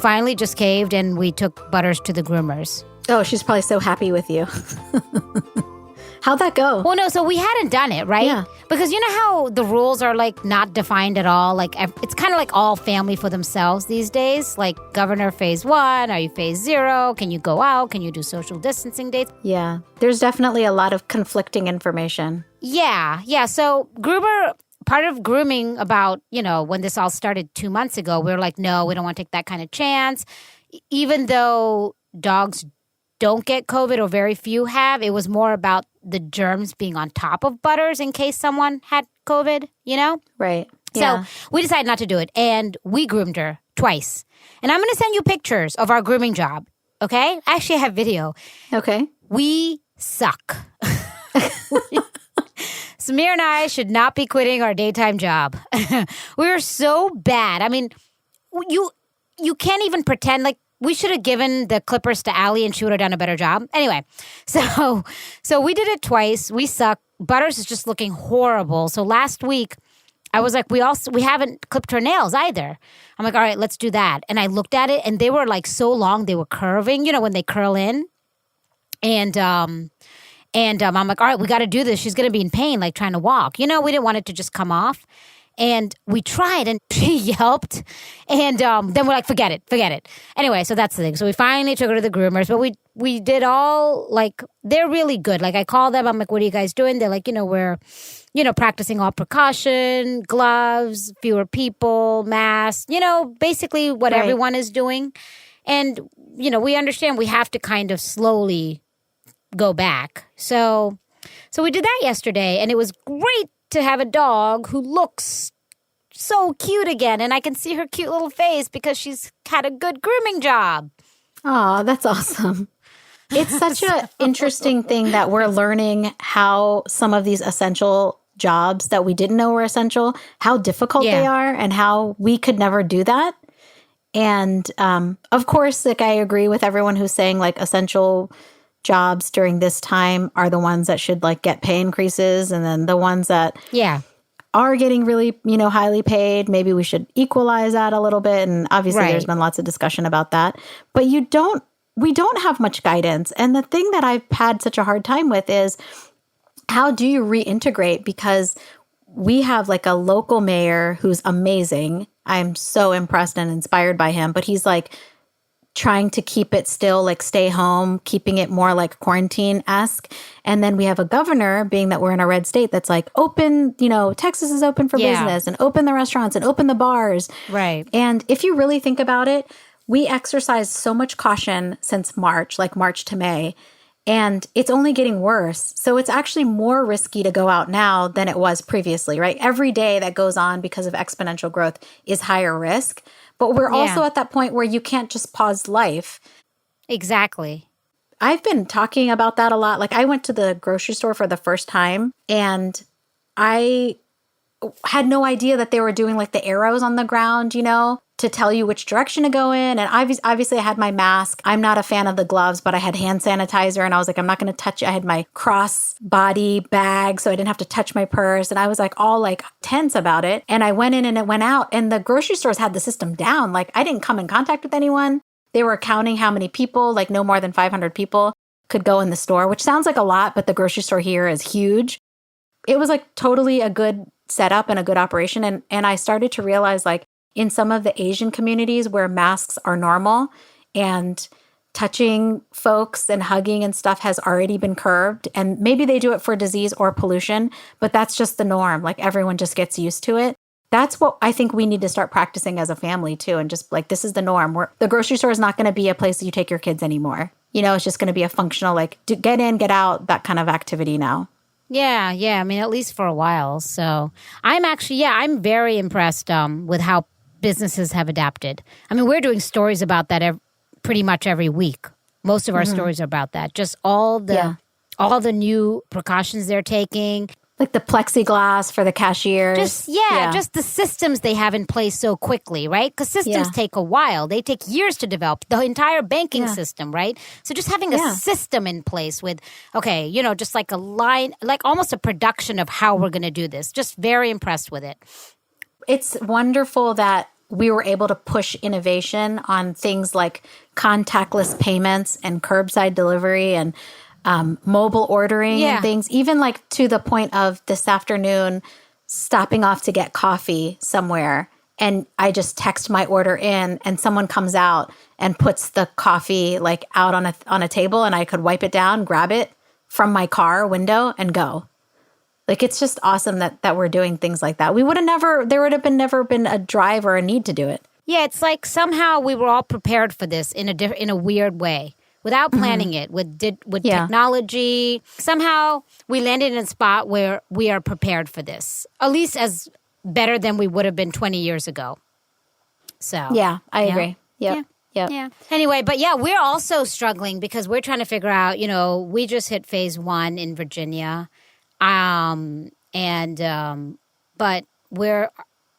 finally just caved and we took Butters to the groomers. Oh, she's probably so happy with you. How'd that go? Well, no, so we hadn't done it, right? Yeah. Because you know how the rules are like not defined at all? Like it's kind of like all family for themselves these days. Like governor phase 1, are you phase 0? Can you go out? Can you do social distancing dates? Yeah. There's definitely a lot of conflicting information. Yeah. So part of grooming about, when this all started 2 months ago, we were like, no, we don't want to take that kind of chance. Even though dogs don't get COVID or very few have, it was more about the germs being on top of Butters in case someone had COVID, Right. Yeah. So we decided not to do it, and we groomed her twice. And I'm going to send you pictures of our grooming job, okay? Actually, I have video. Okay. We suck. Samir and I should not be quitting our daytime job. We were so bad. I mean, you can't even pretend like we should have given the clippers to Allie and she would have done a better job. Anyway, so we did it twice. We suck. Butters is just looking horrible. So last week, I was like, we haven't clipped her nails either. I'm like, all right, let's do that. And I looked at it and they were like so long, they were curving, when they curl in. And I'm like, all right, we got to do this. She's going to be in pain, like trying to walk. We didn't want it to just come off. And we tried and she yelped. And then we're like, forget it. Anyway, so that's the thing. So we finally took her to the groomers. But we did all, like, they're really good. Like, I call them. I'm like, what are you guys doing? They're like, we're, practicing all precaution, gloves, fewer people, masks, basically what everyone is doing. And, we understand we have to kind of slowly go back. So we did that yesterday. And it was great to have a dog who looks so cute again. And I can see her cute little face because she's had a good grooming job. Oh, that's awesome. It's such an interesting thing that we're learning how some of these essential jobs that we didn't know were essential, how difficult they are and how we could never do that. And of course, like I agree with everyone who's saying like essential jobs during this time are the ones that should like get pay increases, and then the ones that are getting really, highly paid, maybe we should equalize that a little bit. And obviously there's been lots of discussion about that, but we don't have much guidance. And the thing that I've had such a hard time with is how do you reintegrate? Because we have like a local mayor who's amazing. I'm so impressed and inspired by him, but he's like trying to keep it still like stay home, keeping it more like quarantine-esque. And then we have a governor, being that we're in a red state, that's like open, Texas is open for business and open the restaurants and open the bars. Right. And if you really think about it, we exercised so much caution since March, like March to May, and it's only getting worse. So it's actually more risky to go out now than it was previously, right? Every day that goes on because of exponential growth is higher risk. But we're also at that point where you can't just pause life. Exactly. I've been talking about that a lot. Like I went to the grocery store for the first time and I had no idea that they were doing like the arrows on the ground, to tell you which direction to go in. And obviously I had my mask. I'm not a fan of the gloves, but I had hand sanitizer and I was like, I'm not going to touch it. I had my cross body bag, so I didn't have to touch my purse. And I was like all like tense about it. And I went in and it went out, and the grocery stores had the system down. Like I didn't come in contact with anyone. They were counting how many people, like no more than 500 people could go in the store, which sounds like a lot, but the grocery store here is huge. It was like totally a good setup and a good operation. And I started to realize like in some of the Asian communities where masks are normal and touching folks and hugging and stuff has already been curbed. And maybe they do it for disease or pollution, but that's just the norm. Like everyone just gets used to it. That's what I think we need to start practicing as a family too. And just like, this is the norm. The grocery store is not going to be a place that you take your kids anymore. It's just going to be a functional, like get in, get out, that kind of activity now. Yeah. I mean, at least for a while. So I'm very impressed with how businesses have adapted. I mean, we're doing stories about that pretty much every week. Most of our stories are about that. Just all the new precautions they're taking. Like the plexiglass for the cashiers. Just the systems they have in place so quickly, right? Because systems take a while. They take years to develop. The entire banking system, right? So just having a system in place with, just like a line, like almost a production of how we're going to do this. Just very impressed with it. It's wonderful that we were able to push innovation on things like contactless payments and curbside delivery and mobile ordering and things, even like to the point of this afternoon stopping off to get coffee somewhere. And I just text my order in and someone comes out and puts the coffee like out on a table and I could wipe it down, grab it from my car window and go. Like, it's just awesome that we're doing things like that. There would have never been a drive or a need to do it. Yeah, it's like somehow we were all prepared for this in a weird way without planning it with technology. Somehow we landed in a spot where we are prepared for this, at least as better than we would have been 20 years ago. So yeah, I agree. Yep. Yeah. Anyway, but yeah, we're also struggling because we're trying to figure out, we just hit phase 1 in Virginia. But we're,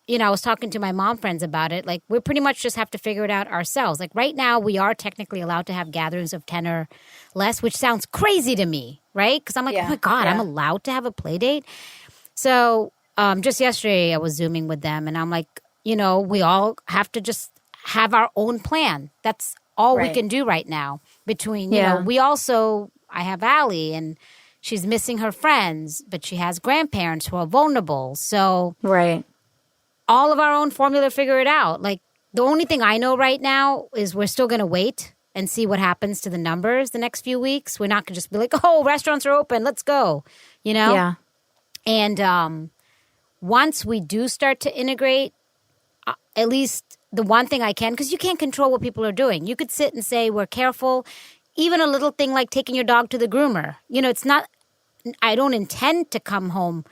I was talking to my mom friends about it. Like, we pretty much just have to figure it out ourselves. Like, right now, we are technically allowed to have gatherings of 10 or less, which sounds crazy to me, right? Because I'm like, oh my God, I'm allowed to have a play date. So, just yesterday, I was Zooming with them, and I'm like, we all have to just have our own plan. That's all we can do right now. Between, I have Allie, and she's missing her friends, but she has grandparents who are vulnerable. So all of our own formula to figure it out. Like, the only thing I know right now is we're still going to wait and see what happens to the numbers the next few weeks. We're not going to just be like, oh, restaurants are open, let's go, Yeah. And once we do start to integrate, at least the one thing I can, because you can't control what people are doing. You could sit and say, we're careful. Even a little thing like taking your dog to the groomer. It's not, I don't intend to come home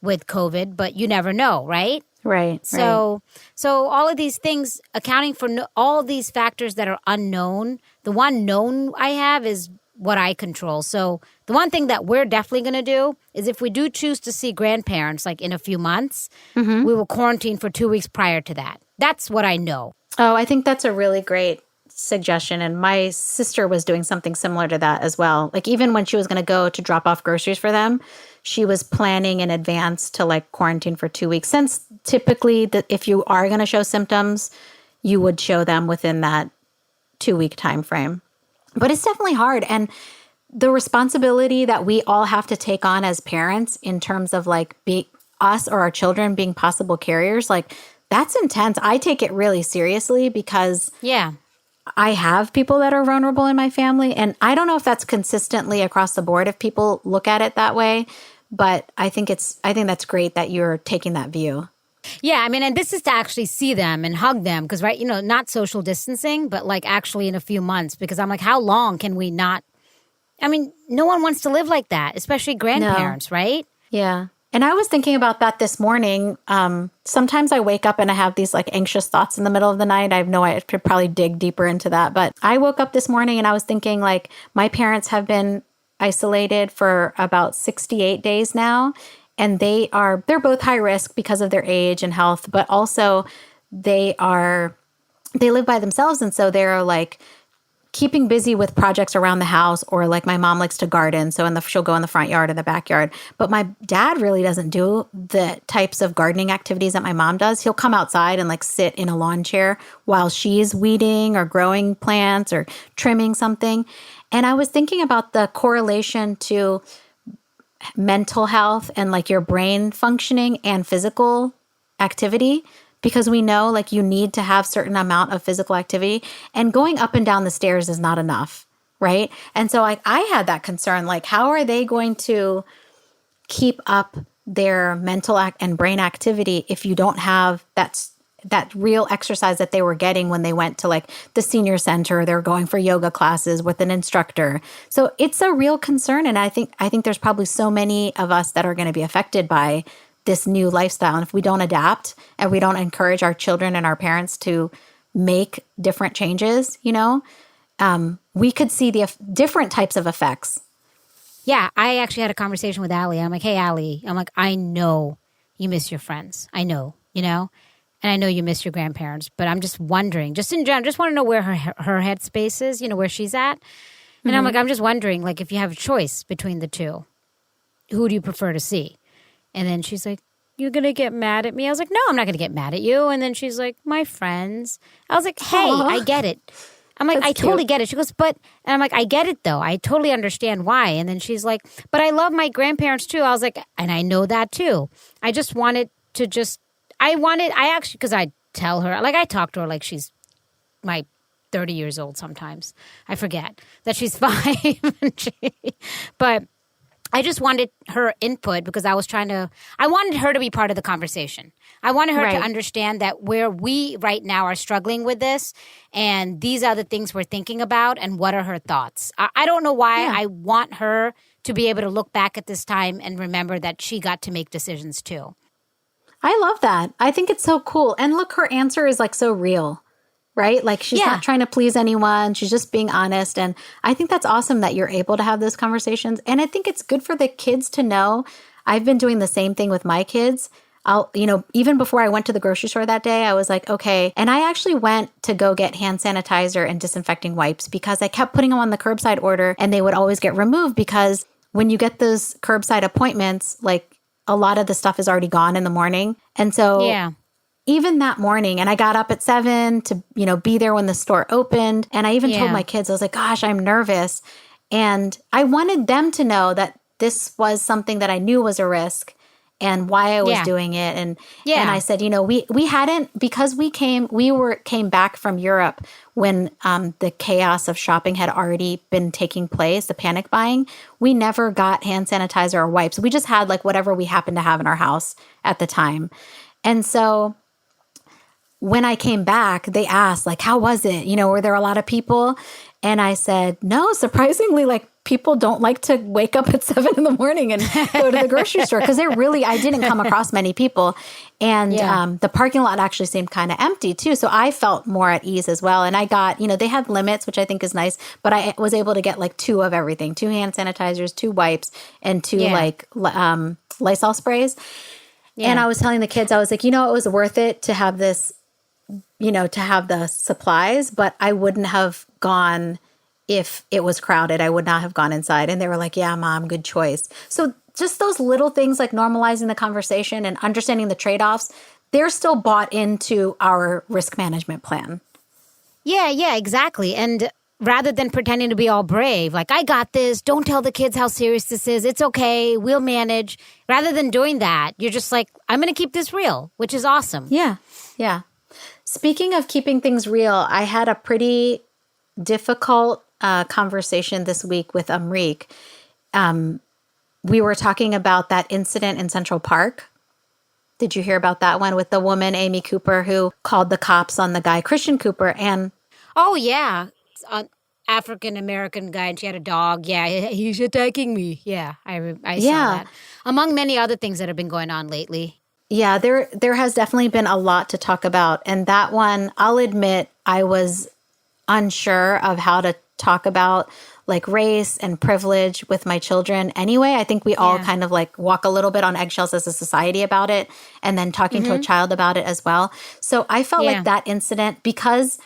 with COVID, but you never know, right? Right. So all of these things, accounting for all of these factors that are unknown, the one known I have is what I control. So the one thing that we're definitely going to do is if we do choose to see grandparents, like in a few months, we will quarantine for 2 weeks prior to that. That's what I know. Oh, I think that's a really great suggestion. And my sister was doing something similar to that as well. Like, even when she was going to go to drop off groceries for them, she was planning in advance to like quarantine for 2 weeks. Since typically if you are going to show symptoms, you would show them within that 2-week time frame. But it's definitely hard. And the responsibility that we all have to take on as parents in terms of like us or our children being possible carriers, like, that's intense. I take it really seriously because I have people that are vulnerable in my family. And I don't know if that's consistently across the board if people look at it that way. But I think that's great that you're taking that view. Yeah, I mean, and this is to actually see them and hug them because, right, not social distancing, but like actually in a few months, because I'm like, how long can we not? I mean, no one wants to live like that, especially grandparents, right? Yeah. And I was thinking about that this morning. Sometimes I wake up and I have these like anxious thoughts in the middle of the night. I could probably dig deeper into that. But I woke up this morning and I was thinking like my parents have been isolated for about 68 days now. And they're both high risk because of their age and health, but also they live by themselves. And so they're like keeping busy with projects around the house, or like my mom likes to garden. So she'll go in the front yard or the backyard. But my dad really doesn't do the types of gardening activities that my mom does. He'll come outside and like sit in a lawn chair while she's weeding or growing plants or trimming something. And I was thinking about the correlation to mental health and like your brain functioning and physical activity, because we know like you need to have certain amount of physical activity, and going up and down the stairs is not enough, right? And so like I had that concern, like how are they going to keep up their mental and brain activity if you don't have that real exercise that they were getting when they went to like the senior center, they're going for yoga classes with an instructor. So it's a real concern. And I think there's probably so many of us that are going to be affected by this new lifestyle. And if we don't adapt and we don't encourage our children and our parents to make different changes, we could see the different types of effects. Yeah, I actually had a conversation with Allie. I'm like, hey, Allie, I know you miss your friends. I know, and I know you miss your grandparents, but I'm just wondering, just in general, just want to know where her headspace is, where she's at. And I'm like, I'm just wondering, like, if you have a choice between the two, who do you prefer to see? And then she's like, you're going to get mad at me? I was like, no, I'm not going to get mad at you. And then she's like, my friends. I was like, hey, Aw. I get it. I'm like, That's I totally cute. get it. She goes, and I'm like, I get it though. I totally understand why. And then she's like, but I love my grandparents too. I was like, and I know that too. I just wanted to because I tell her, like I talk to her like she's my 30 years old sometimes. I forget that she's 5. But I just wanted her input because I wanted her to be part of the conversation. I wanted her to Right. understand that where we right now are struggling with this, and these are the things we're thinking about, and what are her thoughts. I don't know why. Yeah. I want her to be able to look back at this time and remember that she got to make decisions too. I love that. I think it's so cool. And look, her answer is like so real, right? Like she's Yeah. not trying to please anyone. She's just being honest. And I think that's awesome that you're able to have those conversations. And I think it's good for the kids to know. I've been doing the same thing with my kids. Even before I went to the grocery store that day, I was like, okay. And I actually went to go get hand sanitizer and disinfecting wipes because I kept putting them on the curbside order and they would always get removed because when you get those curbside appointments, like a lot of the stuff is already gone in the morning. And so Yeah. even that morning, and I got up at 7 to, be there when the store opened. And I even told Yeah. my kids, I was like, gosh, I'm nervous. And I wanted them to know that this was something that I knew was a risk and why I was Yeah. doing it. And Yeah. and I said, we hadn't, because we came back from Europe when the chaos of shopping had already been taking place, the panic buying. We never got hand sanitizer or wipes. We just had like whatever we happened to have in our house at the time. And so when I came back, they asked, like, how was it? Were there a lot of people? And I said, no, surprisingly, like, people don't like to wake up at 7 in the morning and go to the grocery store because I didn't come across many people. And Yeah. the parking lot actually seemed kind of empty too. So I felt more at ease as well. And I got, they had limits, which I think is nice, but I was able to get like 2 of everything, 2 hand sanitizers, 2 wipes, and 2 Yeah. Lysol sprays. Yeah. And I was telling the kids, I was like, it was worth it to have this, to have the supplies, but I wouldn't have gone if it was crowded. I would not have gone inside. And they were like, yeah, Mom, good choice. So just those little things like normalizing the conversation and understanding the trade-offs, they're still bought into our risk management plan. Yeah, exactly. And rather than pretending to be all brave, like, I got this, don't tell the kids how serious this is, it's okay, we'll manage. Rather than doing that, you're just like, I'm going to keep this real, which is awesome. Yeah. Speaking of keeping things real, I had a pretty difficult conversation this week with Amrik. We were talking about that incident in Central Park. Did you hear about that one with the woman, Amy Cooper, who called the cops on the guy, Christian Cooper? And Oh, yeah. An African-American guy, and she had a dog. Yeah, he's attacking me. Yeah, I saw that. Among many other things that have been going on lately. yeah, there has definitely been a lot to talk about. And that one, I'll admit, I was unsure of how to talk about like race and privilege with my children anyway. I think we all Yeah. kind of like walk a little bit on eggshells as a society about it, and then talking to a child about it as well. So I felt Yeah. like that incident, because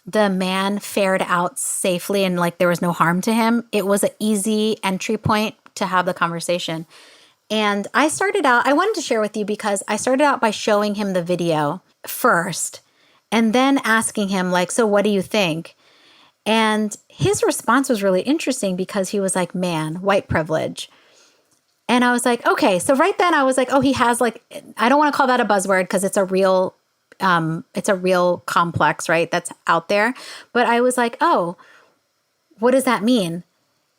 the man fared out safely and like there was no harm to him, it was an easy entry point to have the conversation. And I wanted to share with you because I started out by showing him the video first and then asking him like, so what do you think? And his response was really interesting because he was like, man, white privilege. And I was like, okay. So right then I was like, oh, he has like, I don't want to call that a buzzword because it's a real complex, right? That's out there. But I was like, oh, what does that mean?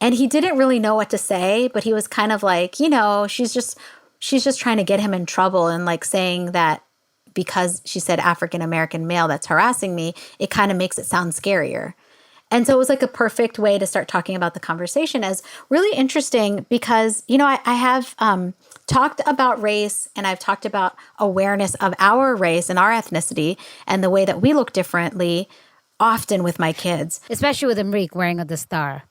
And he didn't really know what to say, but he was kind of like, she's just trying to get him in trouble and like saying that because she said African-American male that's harassing me, it kind of makes it sound scarier. And so it was like a perfect way to start talking about the conversation as really interesting because, I have talked about race and I've talked about awareness of our race and our ethnicity and the way that we look differently often with my kids. Especially with Amrik wearing the star.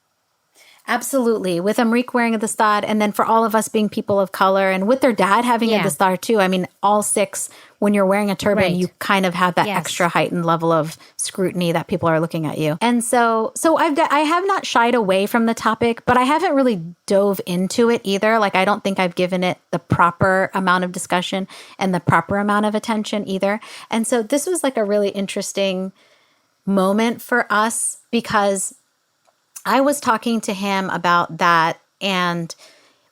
Absolutely. With Amrique wearing the star, and then for all of us being people of color, and with their dad having a star too. I mean, all six, when you're wearing a turban, Right. you kind of have that extra heightened level of scrutiny that people are looking at you. And so I have not shied away from the topic, but I haven't really dove into it either. Like, I don't think I've given it the proper amount of discussion and the proper amount of attention either. And so this was like a really interesting moment for us, because I was talking to him about that, and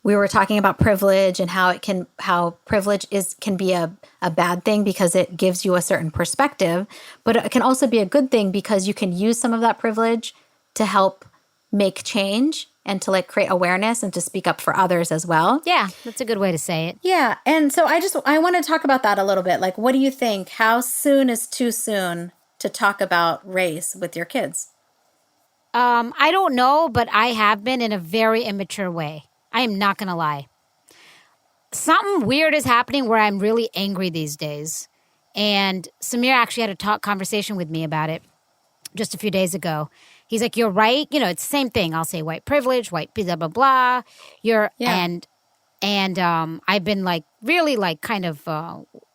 we were talking about privilege and how privilege can be a bad thing because it gives you a certain perspective, but it can also be a good thing because you can use some of that privilege to help make change and to like create awareness and to speak up for others as well. Yeah, that's a good way to say it. Yeah. And so I want to talk about that a little bit. Like, what do you think? How soon is too soon to talk about race with your kids? I don't know, but I have been in a very immature way. I am not going to lie. Something weird is happening where I'm really angry these days. And Samir actually had a conversation with me about it just a few days ago. He's like, you're right. You know, it's the same thing. I'll say white privilege, white blah, blah, blah. And I've been like really like kind of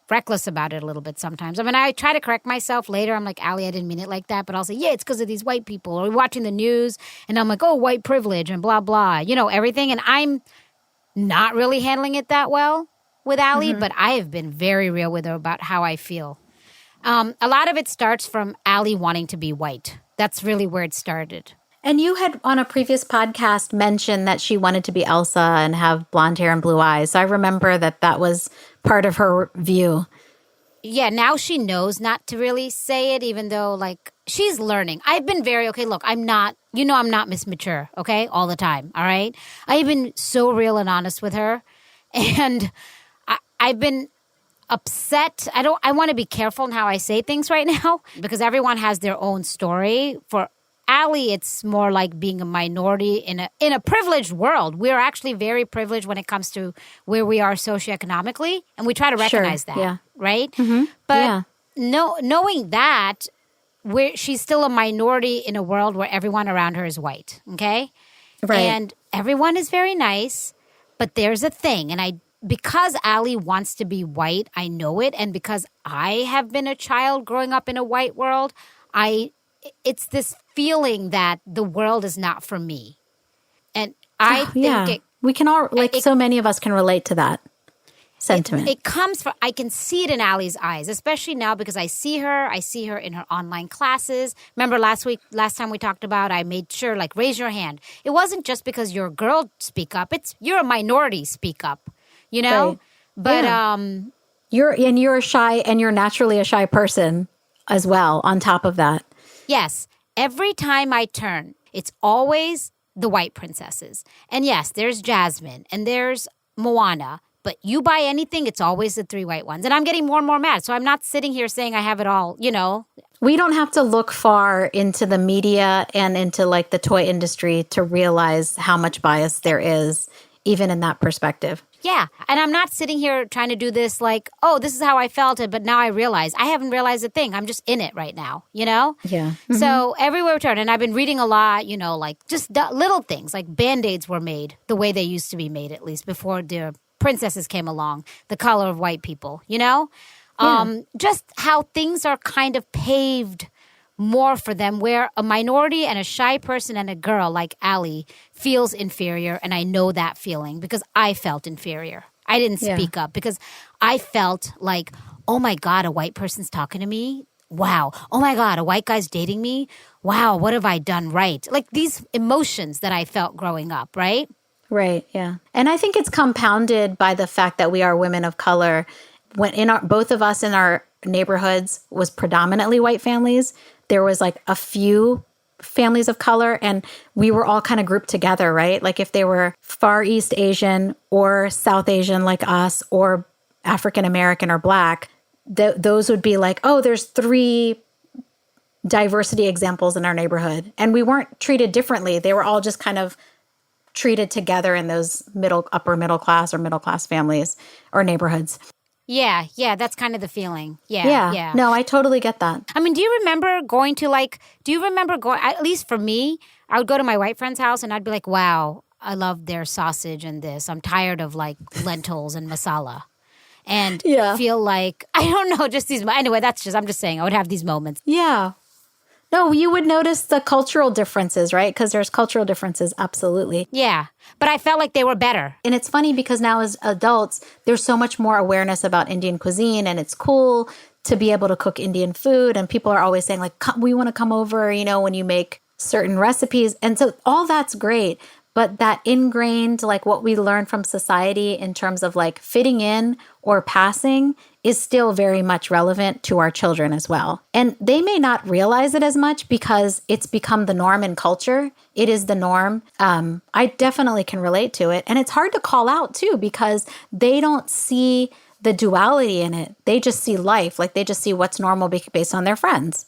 reckless about it a little bit sometimes. I mean, I try to correct myself later. I'm like, Allie, I didn't mean it like that. But I'll say, yeah, it's because of these white people. Or we're watching the news and I'm like, oh, white privilege and blah, blah, you know, everything. And I'm not really handling it that well with Allie, but I have been very real with her about how I feel. A lot of it starts from Allie wanting to be white. That's really where it started. And you had on a previous podcast mentioned that she wanted to be Elsa and have blonde hair and blue eyes. So I remember that was part of her view. Yeah, now she knows not to really say it, even though, like, she's learning. I've been very, okay, look, I'm not Miss Mature, okay, all the time, all right? I've been so real and honest with her, and I've been upset. I want to be careful in how I say things right now, because everyone has their own story. For Allie, it's more like being a minority in a privileged world. We're actually very privileged when it comes to where we are socioeconomically, and we try to recognize that, right? Mm-hmm. But knowing that, she's still a minority in a world where everyone around her is white, okay? Right. And everyone is very nice, but there's a thing, and because Allie wants to be white, I know it, and because I have been a child growing up in a white world, it's this feeling that the world is not for me. And I think we can all, so many of us can relate to that sentiment. It comes from, I can see it in Allie's eyes, especially now because I see her in her online classes. Remember last time we talked about, I made sure, like, raise your hand. It wasn't just because you're a girl, speak up. You're a minority, speak up, you know? Right. But you're shy, and you're naturally a shy person as well on top of that. Yes. Every time I turn, it's always the white princesses. And yes, there's Jasmine and there's Moana. But you buy anything, it's always the three white ones. And I'm getting more and more mad. So I'm not sitting here saying I have it all, you know. We don't have to look far into the media and into like the toy industry to realize how much bias there is, even in that perspective. Yeah. And I'm not sitting here trying to do this like, oh, this is how I felt it, but now I realize. I haven't realized a thing. I'm just in it right now, you know? Yeah. Mm-hmm. So everywhere we turn, and I've been reading a lot, you know, like just little things, like Band-Aids were made the way they used to be made, at least before the princesses came along, the color of white people, you know? Yeah. Just how things are kind of paved more for them, where a minority and a shy person and a girl like Allie feels inferior. And I know that feeling because I felt inferior. I didn't speak up because I felt like, oh my God, a white person's talking to me. Wow. Oh my God, a white guy's dating me. Wow, what have I done right? Like these emotions that I felt growing up, right? Right, yeah. And I think it's compounded by the fact that we are women of color. When both of us in our neighborhoods was predominantly white families, there was like a few families of color, and we were all kind of grouped together, right? Like if they were Far East Asian or South Asian like us, or African American or Black, those would be like, oh, there's 3 diversity examples in our neighborhood. And we weren't treated differently. They were all just kind of treated together in those upper middle class or middle class families or neighborhoods. Yeah, that's kind of the feeling. Yeah. No, I totally get that. I mean, do you remember going, at least for me, I would go to my white friend's house and I'd be like, wow, I love their sausage and this. I'm tired of like lentils and masala. And Yeah. feel like, I don't know, just these, anyway, I'm just saying, I would have these moments. Yeah. No, you would notice the cultural differences, right? Because there's cultural differences, absolutely. Yeah. But I felt like they were better. And it's funny because now as adults, there's so much more awareness about Indian cuisine, and it's cool to be able to cook Indian food. And people are always saying like, we want to come over, when you make certain recipes. And so all that's great. But that ingrained, like what we learn from society in terms of like fitting in or passing is still very much relevant to our children as well. And they may not realize it as much because it's become the norm in culture. It is the norm. I definitely can relate to it. And it's hard to call out too because they don't see the duality in it. They just see life. Like they just see what's normal based on their friends.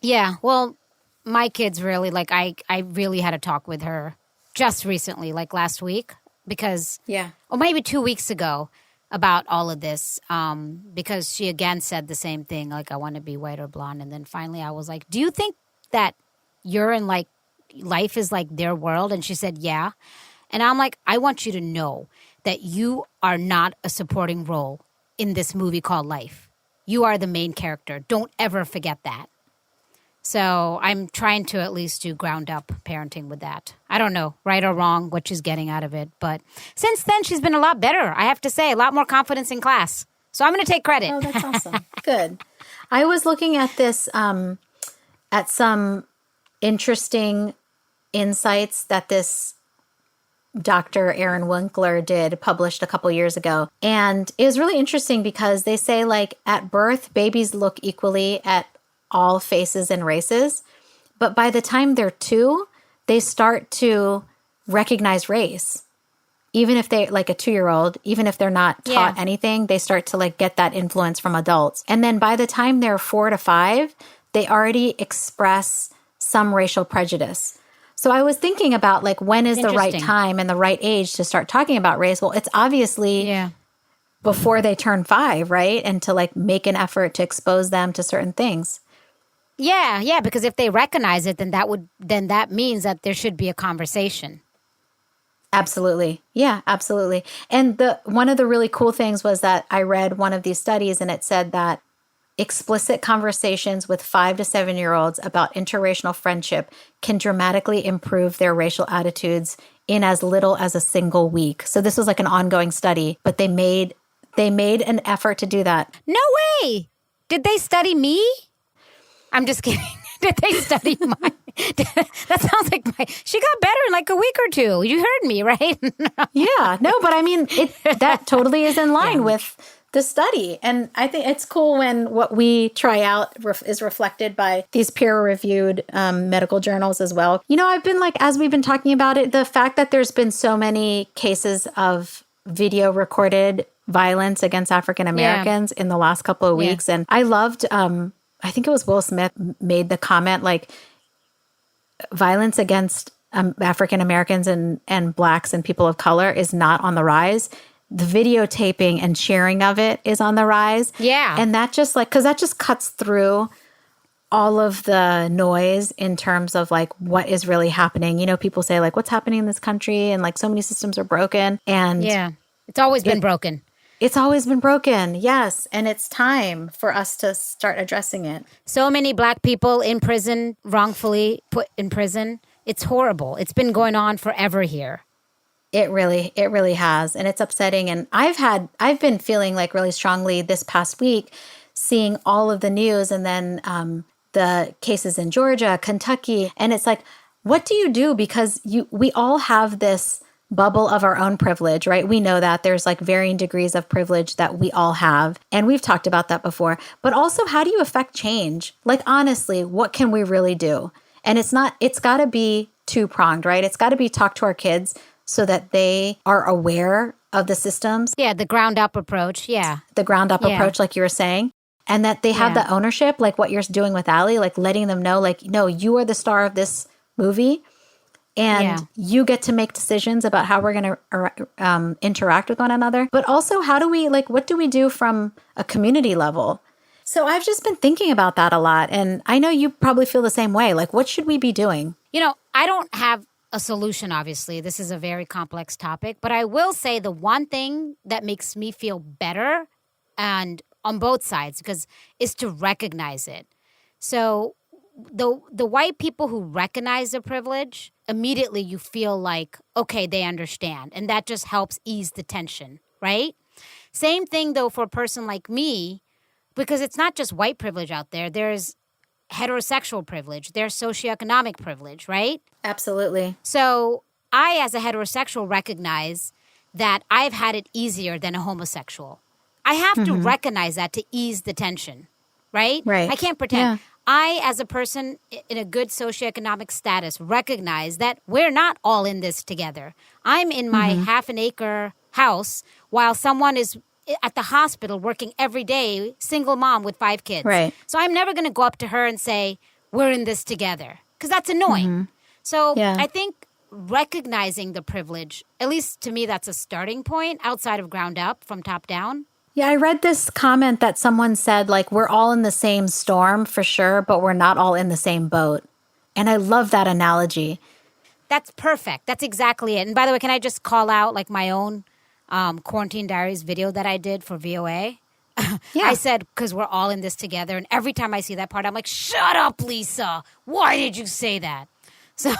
Yeah. Well, my kids really, like I really had a talk with her just recently, like last week, because, or maybe 2 weeks ago, about all of this, because she again said the same thing, like, I want to be white or blonde. And then finally I was like, do you think that you're in like, life is like their world? And she said, yeah. And I'm like, I want you to know that you are not a supporting role in this movie called Life. You are the main character. Don't ever forget that. So I'm trying to at least do ground up parenting with that. I don't know, right or wrong, what she's getting out of it. But since then, she's been a lot better, I have to say, a lot more confidence in class. So I'm going to take credit. Oh, that's awesome. Good. I was looking at this, at some interesting insights that this Dr. Aaron Winkler published a couple years ago. And it was really interesting because they say like at birth, babies look equally at all faces and races. But by the time they're 2, they start to recognize race. Even if they like a 2-year-old, even if they're not taught anything, they start to like get that influence from adults. And then by the time they're 4 to 5, they already express some racial prejudice. So I was thinking about like, when is the right time and the right age to start talking about race? Well, it's obviously before they turn 5, right? And to like make an effort to expose them to certain things. Yeah, because if they recognize it, then that means that there should be a conversation. Absolutely. Yeah, absolutely. And one of the really cool things was that I read one of these studies and it said that explicit conversations with 5 to 7-year-olds about interracial friendship can dramatically improve their racial attitudes in as little as a single week. So this was like an ongoing study, but they made an effort to do that. No way. Did they study me? I'm just kidding. Did they study my... That sounds like she got better in like a week or 2. You heard me, right? Yeah. No, but I mean, that totally is in line with the study. And I think it's cool when what we try out is reflected by these peer-reviewed medical journals as well. I've been like, as we've been talking about it, the fact that there's been so many cases of video recorded violence against African Americans in the last couple of weeks. And I loved... I think it was Will Smith made the comment like violence against African Americans and Blacks and people of color is not on the rise. The videotaping and sharing of it is on the rise. Yeah. And that just like, because that just cuts through all of the noise in terms of like what is really happening. People say like, what's happening in this country? And like so many systems are broken. And it's always been broken. It's always been broken, yes. And it's time for us to start addressing it. So many Black people in prison, wrongfully put in prison. It's horrible. It's been going on forever here. It really has. And it's upsetting. And I've been feeling like really strongly this past week, seeing all of the news and then the cases in Georgia, Kentucky. And it's like, what do you do? Because we all have this bubble of our own privilege, right? We know that there's like varying degrees of privilege that we all have. And we've talked about that before. But also, how do you affect change? Like, honestly, what can we really do? And it's got to be 2-pronged, right? It's got to be talk to our kids so that they are aware of the systems. Yeah, the ground up approach. Yeah. The ground up approach, like you were saying. And that they have the ownership, like what you're doing with Allie, like letting them know, like, no, you are the star of this movie. And you get to make decisions about how we're going to interact with one another. But also, how do we, like, what do we do from a community level? So I've just been thinking about that a lot. And I know you probably feel the same way. Like, what should we be doing? I don't have a solution, obviously. This is a very complex topic. But I will say the one thing that makes me feel better, and on both sides, is to recognize it. So the white people who recognize the privilege, immediately you feel like, okay, they understand. And that just helps ease the tension, right? Same thing, though, for a person like me, because it's not just white privilege out there. There's heterosexual privilege. There's socioeconomic privilege, right? Absolutely. So I, as a heterosexual, recognize that I've had it easier than a homosexual. I have to recognize that to ease the tension, right? Right. I can't pretend. I, as a person in a good socioeconomic status, recognize that we're not all in this together. I'm in my half an acre house while someone is at the hospital working every day, single mom with 5 kids. Right. So I'm never going to go up to her and say, we're in this together, because that's annoying. So I think recognizing the privilege, at least to me, that's a starting point outside of ground up, from top down. Yeah, I read this comment that someone said, like, we're all in the same storm for sure, but we're not all in the same boat. And I love that analogy. That's perfect. That's exactly it. And by the way, can I just call out like my own Quarantine Diaries video that I did for VOA? Yeah. I said, because we're all in this together. And every time I see that part, I'm like, shut up, Lisa. Why did you say that? So,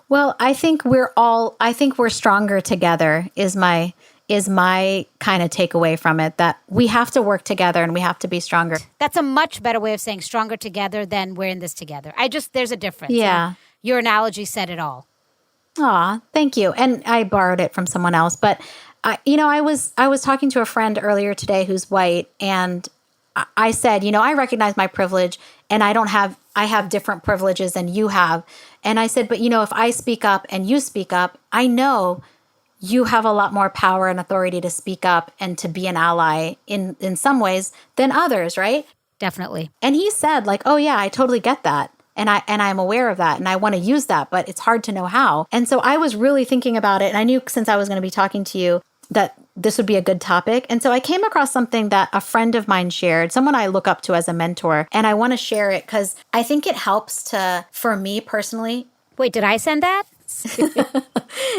Well, I think we're stronger together is my kind of takeaway from it, that we have to work together and we have to be stronger. that's a much better way of saying stronger together than we're in this together. There's a difference. Yeah. And your analogy said it all. Aw, thank you. And I borrowed it from someone else, but I was talking to a friend earlier today who's white, and I said, I recognize my privilege, and I have different privileges than you have. And I said, but if I speak up and you speak up, I know you have a lot more power and authority to speak up and to be an ally in some ways than others, right? Definitely. And he said, like, oh yeah, I totally get that. And I'm aware of that, and I want to use that, but it's hard to know how. And so I was really thinking about it, and I knew since I was going to be talking to you that this would be a good topic. And so I came across something that a friend of mine shared, someone I look up to as a mentor, and I want to share it because I think it helps for me personally. Wait, did I send that?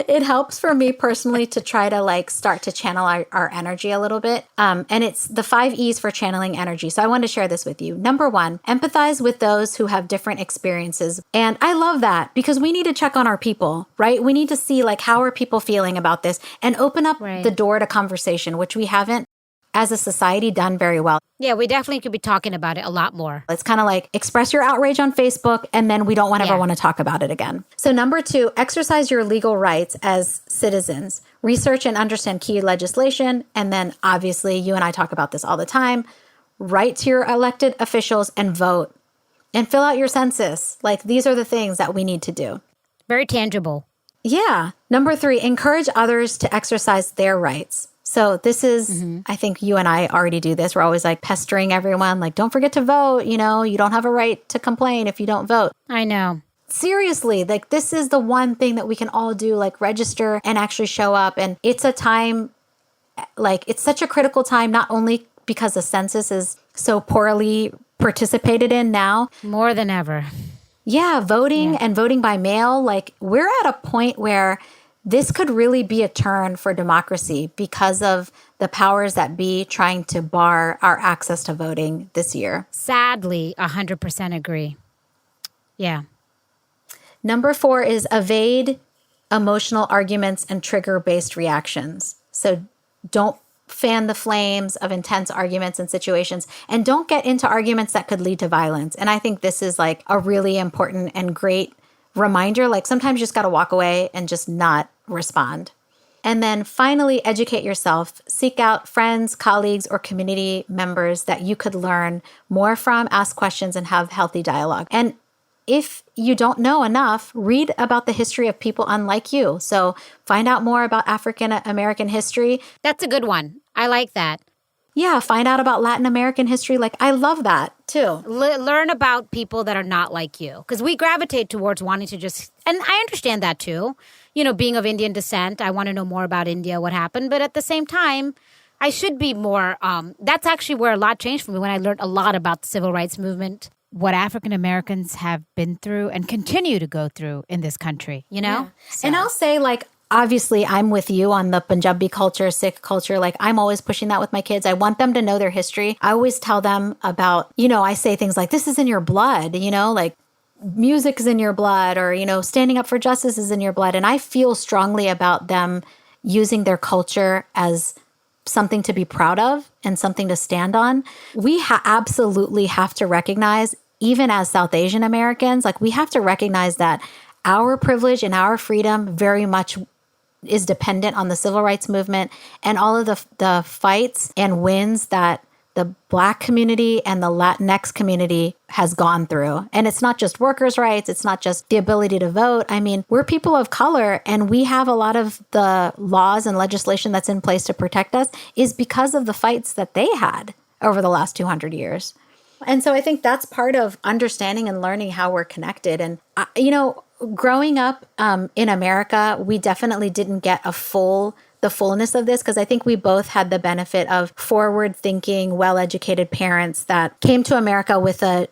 It helps for me personally to try to start to channel our energy a little bit. And it's the 5 E's for channeling energy. So I wanted to share this with you. Number 1, empathize with those who have different experiences. And I love that because we need to check on our people, right? We need to see how are people feeling about this and open up the door to conversation, which we haven't as a society done very well. Yeah, we definitely could be talking about it a lot more. It's kind of like express your outrage on Facebook and then we don't ever want to talk about it again. So number 2, exercise your legal rights as citizens. Research and understand key legislation. And then obviously you and I talk about this all the time. Write to your elected officials and vote. And fill out your census. These are the things that we need to do. Very tangible. Yeah. Number 3, encourage others to exercise their rights. So this is, I think you and I already do this. We're always pestering everyone, don't forget to vote. You don't have a right to complain if you don't vote. I know. Seriously, this is the one thing that we can all do, register and actually show up. And it's a time, it's such a critical time, not only because the census is so poorly participated in now. More than ever. Yeah, voting and voting by mail, we're at a point where this could really be a turn for democracy because of the powers that be trying to bar our access to voting this year. Sadly, 100% agree. Yeah. Number 4 is evade emotional arguments and trigger-based reactions. So don't fan the flames of intense arguments and situations, and don't get into arguments that could lead to violence. And I think this is a really important and great reminder. Sometimes you just got to walk away and just not respond. And then finally, educate yourself. Seek out friends, colleagues, or community members that you could learn more from, ask questions, and have healthy dialogue. And if you don't know enough, read about the history of people unlike you. So find out more about African American history. That's a good one. I like that. Yeah, find out about Latin American history. I love that too. Learn about people that are not like you. Because we gravitate towards wanting to just, and I understand that too. Being of Indian descent, I want to know more about India, what happened. But at the same time, I should be more, that's actually where a lot changed for me when I learned a lot about the civil rights movement, what African Americans have been through and continue to go through in this country, you know? So. And I'll say, like, obviously, I'm with you on the Punjabi culture, Sikh culture. Like, I'm always pushing that with my kids. I want them to know their history. I always tell them about, I say things like, this is in your blood, like music is in your blood, or, standing up for justice is in your blood. And I feel strongly about them using their culture as something to be proud of and something to stand on. We absolutely have to recognize, even as South Asian Americans, like we have to recognize that our privilege and our freedom very much is dependent on the civil rights movement and all of the fights and wins that the Black community and the Latinx community has gone through. And it's not just workers' rights. It's not just the ability to vote. I mean, we're people of color, and we have a lot of the laws and legislation that's in place to protect us is because of the fights that they had over the last 200 years. And so I think that's part of understanding and learning how we're connected. And, growing up in America, we definitely didn't get the fullness of this, because I think we both had the benefit of forward-thinking, well-educated parents that came to America with a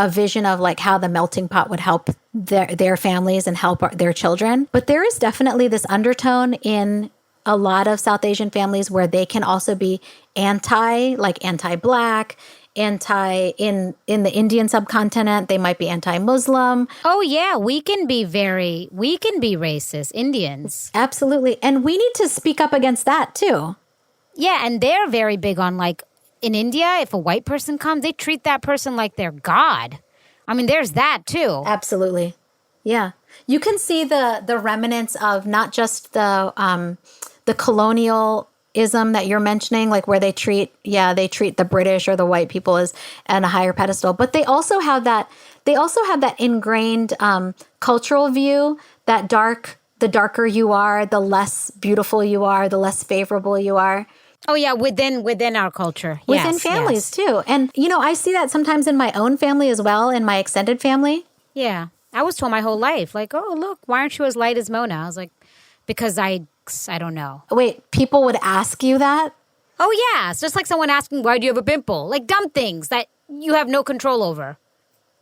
vision of like how the melting pot would help their families and help their children. But there is definitely this undertone in a lot of South Asian families where they can also be anti-Black, in the Indian subcontinent, they might be anti-Muslim. Oh yeah, we can be racist, Indians. Absolutely. And we need to speak up against that too. Yeah, and they're very big on, like, in India, if a white person comes, they treat that person like they're God. I mean, there's that too. Absolutely. Yeah. You can see the remnants of not just the colonialism that you're mentioning, like where they treat the British or the white people as on a higher pedestal, but they also have that ingrained cultural view that the darker you are, the less beautiful you are, the less favorable you are. Oh yeah, within our culture. Within families too. And I see that sometimes in my own family as well, in my extended family. Yeah. I was told my whole life, like, oh look, why aren't you as light as Mona? I was like, because I don't know. Wait, people would ask you that? Oh, yeah. It's just like someone asking, why do you have a pimple? Like dumb things that you have no control over.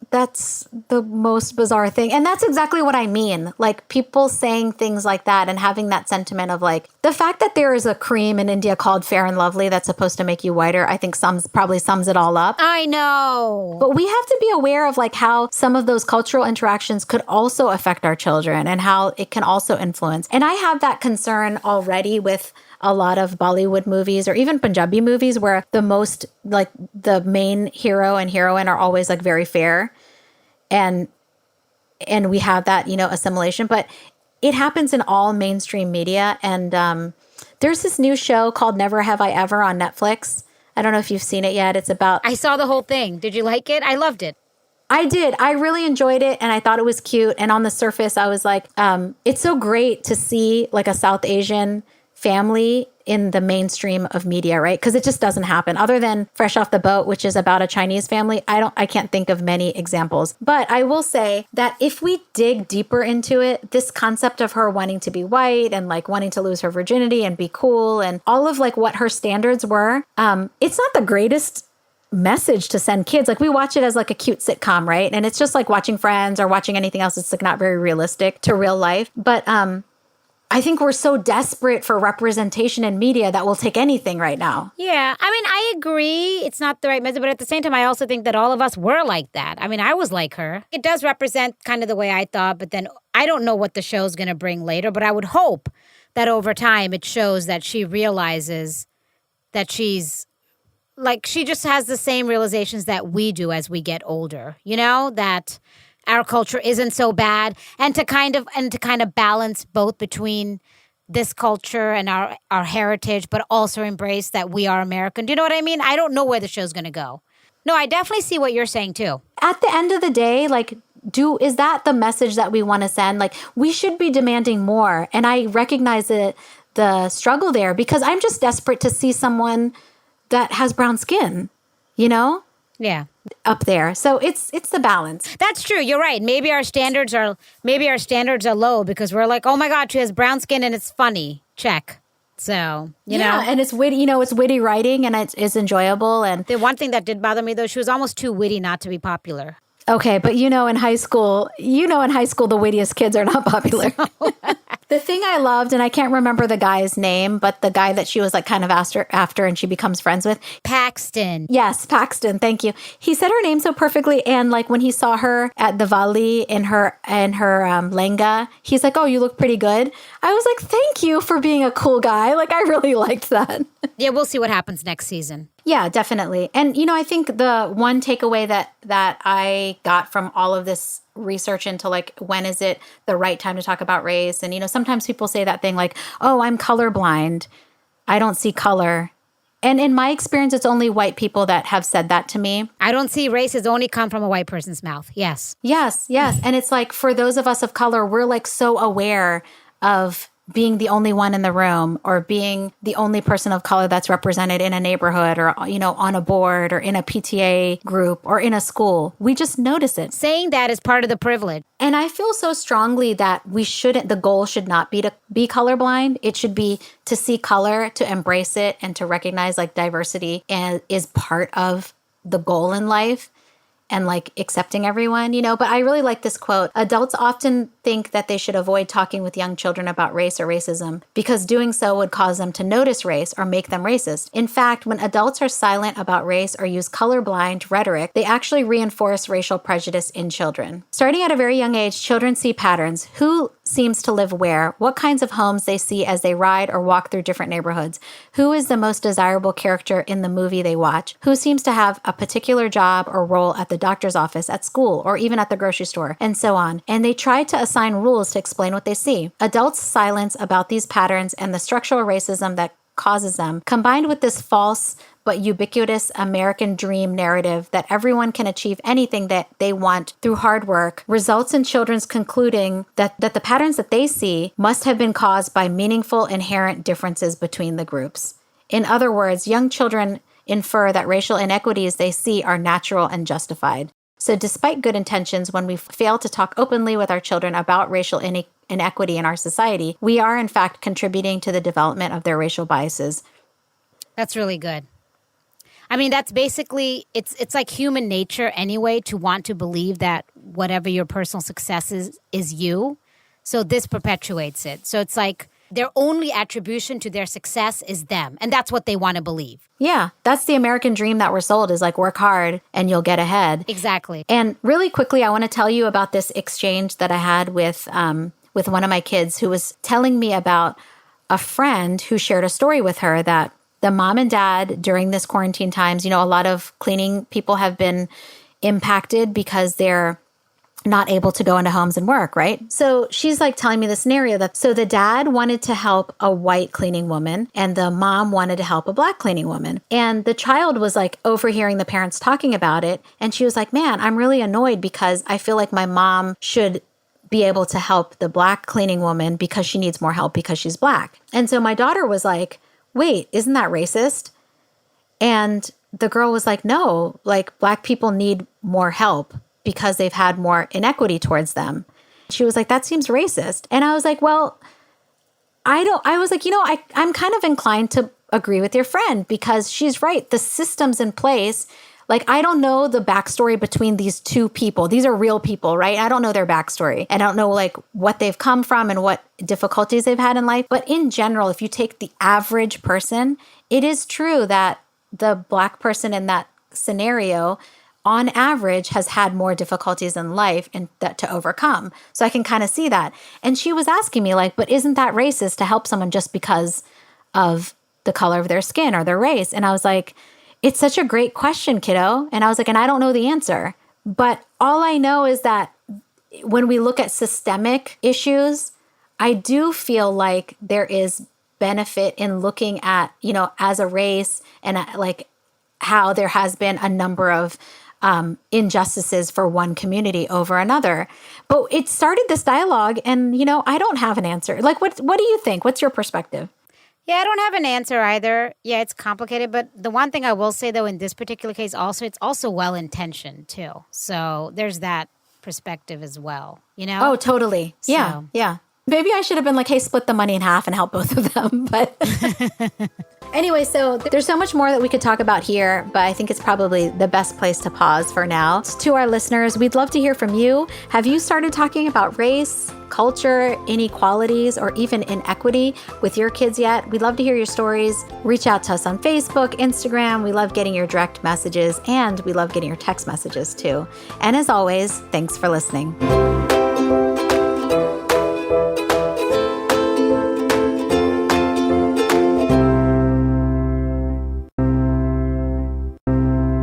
That's the most bizarre thing. And that's exactly what I mean. Like people saying things like that and having that sentiment of like the fact that there is a cream in India called Fair and Lovely that's supposed to make you whiter, I think probably sums it all up. I know. But we have to be aware of like how some of those cultural interactions could also affect our children and how it can also influence. And I have that concern already with a lot of Bollywood movies or even Punjabi movies where the main hero and heroine are always like very fair. And we have that, assimilation, but it happens in all mainstream media. And there's this new show called Never Have I Ever on Netflix. I don't know if you've seen it yet. It's about... I saw the whole thing. Did you like it? I loved it. I did. I really enjoyed it, and I thought it was cute. And on the surface, I was like, it's so great to see like a South Asian family in the mainstream of media, right? Because it just doesn't happen. Other than Fresh Off the Boat, which is about a Chinese family, I can't think of many examples. But I will say that if we dig deeper into it, this concept of her wanting to be white and like wanting to lose her virginity and be cool and all of like what her standards were, it's not the greatest message to send kids. Like we watch it as like a cute sitcom, right? And it's just like watching Friends or watching anything else. It's like not very realistic to real life. But I think we're so desperate for representation in media that we'll take anything right now. Yeah. I mean, I agree. It's not the right message. But at the same time, I also think that all of us were like that. I mean, I was like her. It does represent kind of the way I thought. But then I don't know what the show's going to bring later. But I would hope that over time it shows that she realizes that she's like, she just has the same realizations that we do as we get older. That our culture isn't so bad, and to kind of balance both between this culture and our heritage, but also embrace that we are American. Do you know what I mean? I don't know where the show's going to go. No, I definitely see what you're saying too. At the end of the day, like, is that the message that we want to send? Like, we should be demanding more. And I recognize the struggle there because I'm just desperate to see someone that has brown skin, Yeah. Up there. So it's the balance. That's true. You're right. Maybe our standards are low because we're like, oh my God, she has brown skin and it's funny. Check. So, you know. And it's witty, it's witty writing and it's enjoyable. And The one thing that did bother me, though, she was almost too witty not to be popular. okay, but in high school, the wittiest kids are not popular. The thing I loved, and I can't remember the guy's name, but the guy that she was like kind of after and she becomes friends with. Paxton. Yes, Paxton. Thank you. He said her name so perfectly. And like when he saw her at the Valley in her lenga, he's like, "Oh, you look pretty good." I was like, "Thank you for being a cool guy." Like I really liked that. Yeah, we'll see what happens next season. Yeah, definitely. And, I think the one takeaway that I got from all of this research into like, when is it the right time to talk about race? And, sometimes people say that thing like, "Oh, I'm colorblind. I don't see color." And in my experience, it's only white people that have said that to me. I don't see race has only come from a white person's mouth. Yes. Yes. And it's like, for those of us of color, we're like so aware of being the only one in the room or being the only person of color that's represented in a neighborhood or, on a board or in a PTA group or in a school. We just notice it. Saying that is part of the privilege. And I feel so strongly that the goal should not be to be colorblind. It should be to see color, to embrace it, and to recognize like diversity and is part of the goal in life. And like accepting everyone, But I really like this quote. Adults often think that they should avoid talking with young children about race or racism because doing so would cause them to notice race or make them racist. In fact, when adults are silent about race or use colorblind rhetoric, they actually reinforce racial prejudice in children. Starting at a very young age, children see patterns. Who seems to live where, what kinds of homes they see as they ride or walk through different neighborhoods, who is the most desirable character in the movie they watch, who seems to have a particular job or role at the doctor's office, at school, or even at the grocery store, and so on. And they try to assign rules to explain what they see. Adults' silence about these patterns and the structural racism that causes them, combined with this false but ubiquitous American dream narrative that everyone can achieve anything that they want through hard work, results in children's concluding that the patterns that they see must have been caused by meaningful inherent differences between the groups. In other words, young children infer that racial inequities they see are natural and justified. So despite good intentions, when we fail to talk openly with our children about racial inequity in our society, we are in fact contributing to the development of their racial biases. That's really good. I mean, that's basically, it's like human nature anyway to want to believe that whatever your personal success is you. So this perpetuates it. So it's like their only attribution to their success is them. And that's what they want to believe. Yeah, that's the American dream that we're sold is like work hard and you'll get ahead. Exactly. And really quickly, I want to tell you about this exchange that I had with one of my kids who was telling me about a friend who shared a story with her that the mom and dad during this quarantine times, a lot of cleaning people have been impacted because they're not able to go into homes and work, right? So she's like telling me the scenario so the dad wanted to help a white cleaning woman and the mom wanted to help a black cleaning woman. And the child was like overhearing the parents talking about it. And she was like, "Man, I'm really annoyed because I feel like my mom should be able to help the black cleaning woman because she needs more help because she's black." And so my daughter was like, "Wait, isn't that racist?" And the girl was like, "No, like black people need more help because they've had more inequity towards them." She was like, "That seems racist." And I was like, "Well, I'm kind of inclined to agree with your friend because she's right. The systems in place, like, I don't know the backstory between these two people. These are real people, right? I don't know their backstory. I don't know like what they've come from and what difficulties they've had in life. But in general, if you take the average person, it is true that the black person in that scenario on average has had more difficulties in life and that to overcome. So I can kind of see that." And she was asking me like, "But isn't that racist to help someone just because of the color of their skin or their race?" And I was like, "It's such a great question, kiddo." And I was like, "And I don't know the answer." But all I know is that when we look at systemic issues, I do feel like there is benefit in looking at, as a race and like how there has been a number of injustices for one community over another. But it started this dialogue and, I don't have an answer. Like, what do you think? What's your perspective? Yeah, I don't have an answer either. Yeah, it's complicated. But the one thing I will say, though, in this particular case, it's also well-intentioned, too. So there's that perspective as well, Oh, totally. Yeah, So. yeah. Maybe I should have been like, hey, split the money in half and help both of them. But anyway, so there's so much more that we could talk about here, but I think it's probably the best place to pause for now. To our listeners, we'd love to hear from you. Have you started talking about race, culture, inequalities, or even inequity with your kids yet? We'd love to hear your stories. Reach out to us on Facebook, Instagram. We love getting your direct messages, and we love getting your text messages too. And as always, thanks for listening.